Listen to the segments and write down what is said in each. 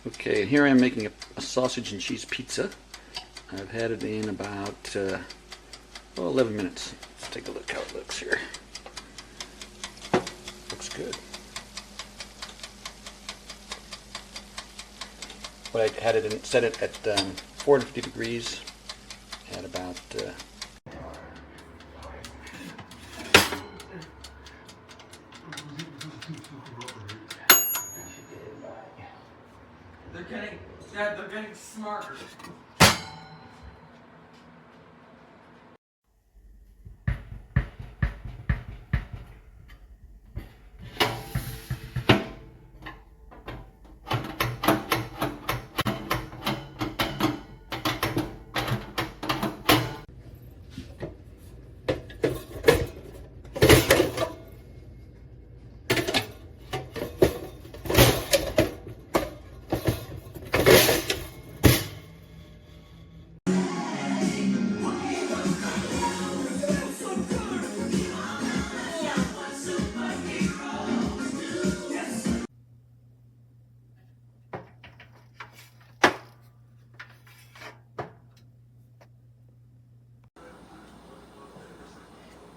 Okay, and here I am making a sausage and cheese pizza. I've had it in about 11 minutes. Let's take a look how it looks here. Looks good. But I had it in, set it at 450 degrees at about they're getting smarter.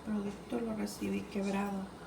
Producto lo recibí quebrado.